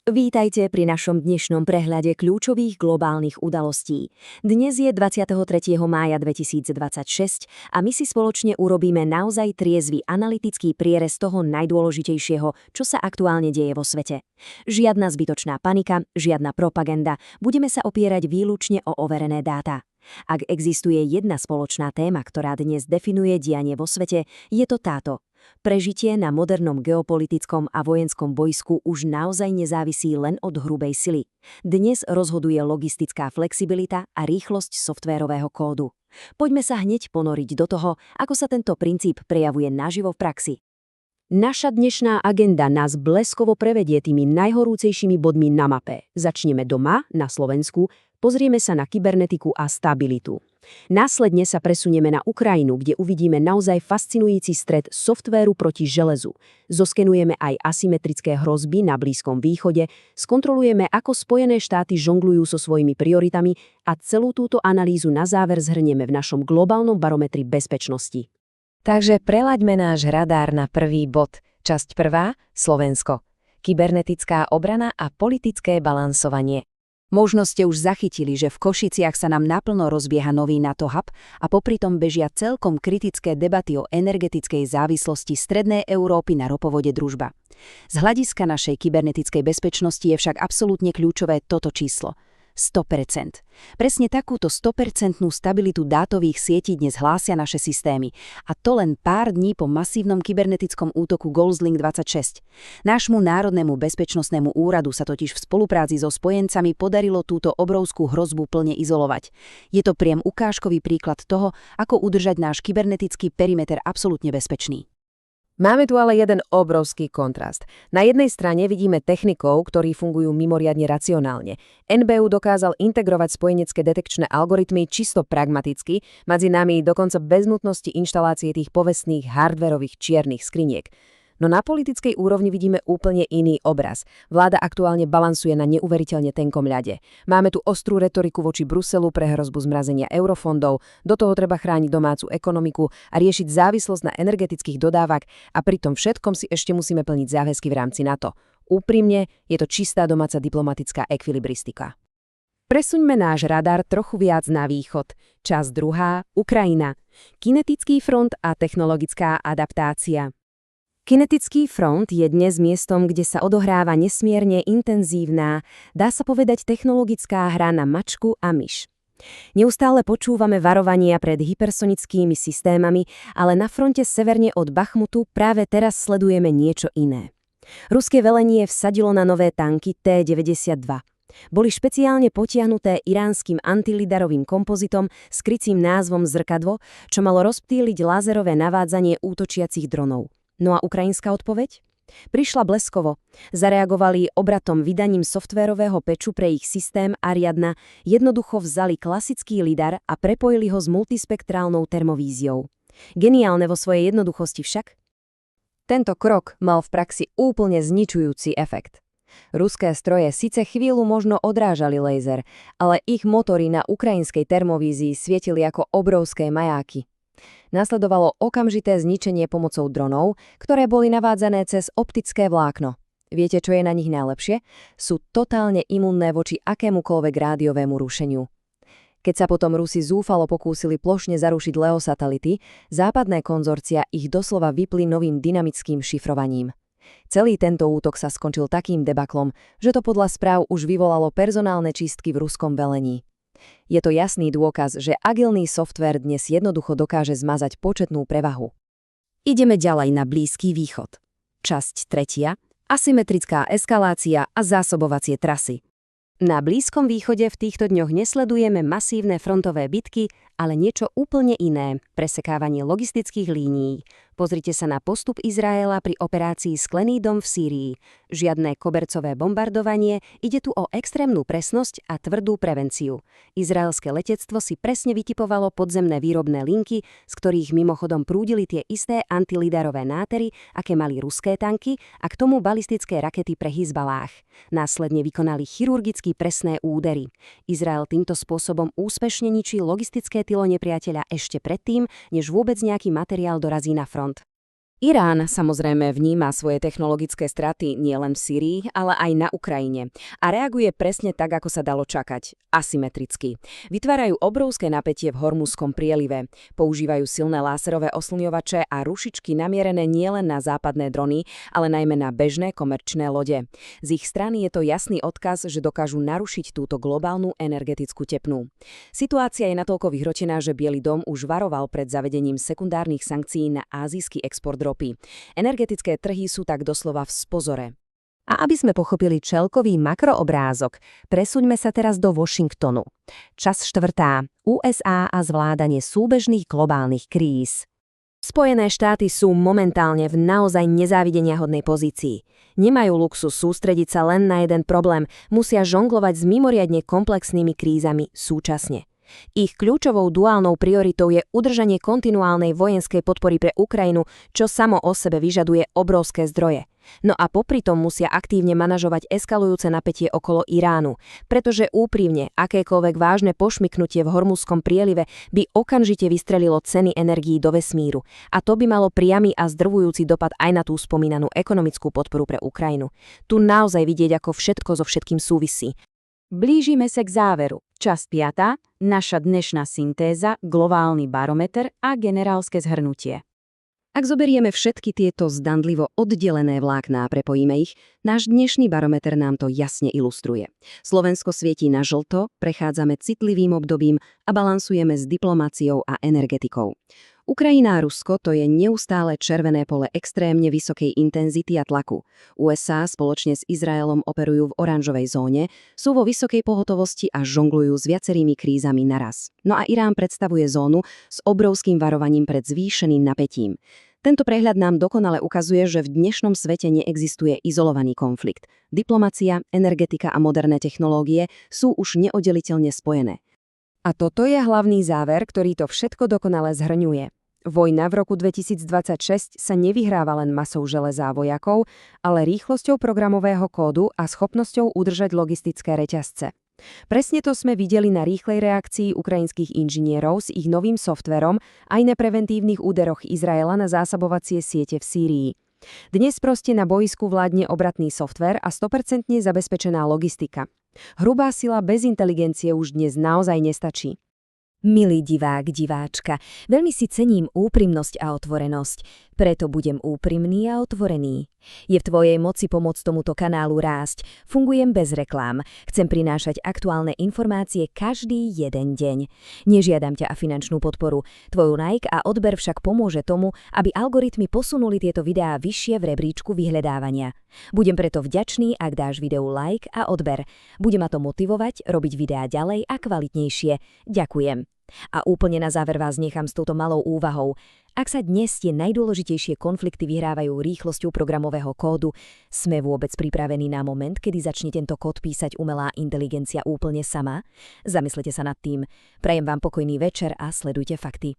Vítajte pri našom dnešnom prehľade kľúčových globálnych udalostí. Dnes je 23. mája 2026 a my si spoločne urobíme naozaj triezvy analytický prierez toho najdôležitejšieho, čo sa aktuálne deje vo svete. Žiadna zbytočná panika, žiadna propaganda, budeme sa opierať výlučne o overené dáta. Ak existuje jedna spoločná téma, ktorá dnes definuje dianie vo svete, je to táto. Prežitie na modernom geopolitickom a vojenskom bojsku už naozaj nezávisí len od hrubej sily. Dnes rozhoduje logistická flexibilita a rýchlosť softvérového kódu. Poďme sa hneď ponoriť do toho, ako sa tento princíp prejavuje naživo v praxi. Naša dnešná agenda nás bleskovo prevedie tými najhorúcejšími bodmi na mape. Začneme doma, na Slovensku, pozrieme sa na kybernetiku a stabilitu. Následne sa presunieme na Ukrajinu, kde uvidíme naozaj fascinujúci stret softvéru proti železu. Zoskenujeme aj asymetrické hrozby na Blízkom východe, skontrolujeme, ako Spojené štáty žonglujú so svojimi prioritami a celú túto analýzu na záver zhrnieme v našom globálnom barometri bezpečnosti. Takže prelaďme náš radár na prvý bod. Časť prvá, Slovensko. Kybernetická obrana a politické balansovanie. Možno ste už zachytili, že v Košiciach sa nám naplno rozbieha nový NATO hub a popritom bežia celkom kritické debaty o energetickej závislosti Strednej Európy na ropovode Družba. Z hľadiska našej kybernetickej bezpečnosti je však absolútne kľúčové toto číslo. 100%. Presne takúto 100% stabilitu dátových sietí dnes hlásia naše systémy. A to len pár dní po masívnom kybernetickom útoku Goldslink 26. Nášmu Národnému bezpečnostnému úradu sa totiž v spolupráci so spojencami podarilo túto obrovskú hrozbu plne izolovať. Je to priem ukážkový príklad toho, ako udržať náš kybernetický perimeter absolútne bezpečný. Máme tu ale jeden obrovský kontrast. Na jednej strane vidíme technikov, ktorí fungujú mimoriadne racionálne. NBÚ dokázal integrovať spojenecké detekčné algoritmy čisto pragmaticky, medzi nami dokonca bez nutnosti inštalácie tých povestných hardverových čiernych skriniek. No na politickej úrovni vidíme úplne iný obraz. Vláda aktuálne balansuje na neuveriteľne tenkom ľade. Máme tu ostrú retoriku voči Bruselu pre hrozbu zmrazenia eurofondov, do toho treba chrániť domácu ekonomiku a riešiť závislosť na energetických dodávach a pri tom všetkom si ešte musíme plniť záväzky v rámci NATO. Úprimne, je to čistá domáca diplomatická ekvilibristika. Presuňme náš radar trochu viac na východ. Časť druhá, Ukrajina. Kinetický front a technologická adaptácia. Kinetický front je dnes miestom, kde sa odohráva nesmierne intenzívna, dá sa povedať technologická hra na mačku a myš. Neustále počúvame varovania pred hypersonickými systémami, ale na fronte severne od Bachmutu práve teraz sledujeme niečo iné. Ruské velenie vsadilo na nové tanky T-92. Boli špeciálne potiahnuté iránskym antilidarovým kompozitom s krycím názvom Zrkadlo, čo malo rozptýliť lázerové navádzanie útočiacich dronov. No a ukrajinská odpoveď? Prišla bleskovo. Zareagovali obratom vydaním softvérového peču pre ich systém Ariadna, jednoducho vzali klasický lidar a prepojili ho s multispektrálnou termovíziou. Geniálne vo svojej jednoduchosti však? Tento krok mal v praxi úplne zničujúci efekt. Ruské stroje síce chvíľu možno odrážali laser, ale ich motory na ukrajinskej termovízii svietili ako obrovské majáky. Nasledovalo okamžité zničenie pomocou dronov, ktoré boli navádzané cez optické vlákno. Viete, čo je na nich najlepšie? Sú totálne imunné voči akémukoľvek rádiovému rušeniu. Keď sa potom Rusi zúfalo pokúsili plošne zarušiť LEO satelity, západné konzorcia ich doslova vypli novým dynamickým šifrovaním. Celý tento útok sa skončil takým debaklom, že to podľa správ už vyvolalo personálne čistky v ruskom velení. Je to jasný dôkaz, že agilný softvér dnes jednoducho dokáže zmazať početnú prevahu. Ideme ďalej na Blízky východ. Časť tretia. Asymetrická eskalácia a zásobovacie trasy. Na Blízkom východe v týchto dňoch nesledujeme masívne frontové bitky, ale niečo úplne iné – presekávanie logistických línií. Pozrite sa na postup Izraela pri operácii Sklený dom v Sýrii. Žiadne kobercové bombardovanie, ide tu o extrémnu presnosť a tvrdú prevenciu. Izraelské letectvo si presne vytipovalo podzemné výrobné linky, z ktorých mimochodom prúdili tie isté antilidarové nátery, aké mali ruské tanky, a k tomu balistické rakety pre Hizbalách. Následne vykonali chirurgicky presné údery. Izrael týmto spôsobom úspešne ničí logistické tylo nepriateľa ešte predtým, než vôbec nejaký materiál dorazí na front. Irán samozrejme vníma svoje technologické straty nielen v Sýrii, ale aj na Ukrajine a reaguje presne tak, ako sa dalo čakať, asymetricky. Vytvárajú obrovské napätie v Hormuzskom prielive, používajú silné láserové oslňovače a rušičky namierené nielen na západné drony, ale najmä na bežné komerčné lode. Z ich strany je to jasný odkaz, že dokážu narušiť túto globálnu energetickú tepnu. Situácia je natoľko vyhrotená, že Biely dom už varoval pred zavedením sekundárnych sankcií na ázijský export ropy. Energetické trhy sú tak doslova v spozore. A aby sme pochopili čelkový makroobrázok, presúďme sa teraz do Washingtonu. Čas štvrtá. USA a zvládanie súbežných globálnych kríz. Spojené štáty sú momentálne v naozaj nezávideniahodnej pozícii. Nemajú luxus sústrediť sa len na jeden problém, musia žonglovať s mimoriadne komplexnými krízami súčasne. Ich kľúčovou duálnou prioritou je udržanie kontinuálnej vojenskej podpory pre Ukrajinu, čo samo o sebe vyžaduje obrovské zdroje. No a popri tom musia aktívne manažovať eskalujúce napätie okolo Iránu, pretože úprimne akékoľvek vážne pošmyknutie v Hormuzskom prielive by okamžite vystrelilo ceny energií do vesmíru. A to by malo priamy a zdrvujúci dopad aj na tú spomínanú ekonomickú podporu pre Ukrajinu. Tu naozaj vidieť, ako všetko so všetkým súvisí. Blížime sa k záveru. Časť 5. Naša dnešná syntéza, globálny barometer a generálske zhrnutie. Ak zoberieme všetky tieto zdanlivo oddelené vlákná a prepojíme ich, náš dnešný barometer nám to jasne ilustruje. Slovensko svietí na žlto, prechádzame citlivým obdobím a balansujeme s diplomáciou a energetikou. Ukrajina a Rusko to je neustále červené pole extrémne vysokej intenzity a tlaku. USA spoločne s Izraelom operujú v oranžovej zóne, sú vo vysokej pohotovosti a žonglujú s viacerými krízami naraz. No a Irán predstavuje zónu s obrovským varovaním pred zvýšeným napätím. Tento prehľad nám dokonale ukazuje, že v dnešnom svete neexistuje izolovaný konflikt. Diplomacia, energetika a moderné technológie sú už neoddeliteľne spojené. A toto je hlavný záver, ktorý to všetko dokonale zhrňuje. Vojna v roku 2026 sa nevyhráva len masou železa a vojakov, ale rýchlosťou programového kódu a schopnosťou udržať logistické reťazce. Presne to sme videli na rýchlej reakcii ukrajinských inžinierov s ich novým softverom aj na preventívnych úderoch Izraela na zásobovacie siete v Sýrii. Dnes proste na boisku vládne obratný softvér a 100% zabezpečená logistika. Hrubá sila bez inteligencie už dnes naozaj nestačí. Milý divák, diváčka, veľmi si cením úprimnosť a otvorenosť, preto budem úprimný a otvorený. Je v tvojej moci pomôcť tomuto kanálu rásť. Fungujem bez reklám. Chcem prinášať aktuálne informácie každý jeden deň. Nežiadam ťa o finančnú podporu. Tvoj like a odber však pomôže tomu, aby algoritmy posunuli tieto videá vyššie v rebríčku vyhľadávania. Budem preto vďačný, ak dáš videu like a odber. Bude ma to motivovať robiť videá ďalej a kvalitnejšie. Ďakujem. A úplne na záver vás nechám s touto malou úvahou. Ak sa dnes tie najdôležitejšie konflikty vyhrávajú rýchlosťou programového kódu, sme vôbec pripravení na moment, kedy začne tento kód písať umelá inteligencia úplne sama? Zamyslite sa nad tým. Prajem vám pokojný večer a sledujte fakty.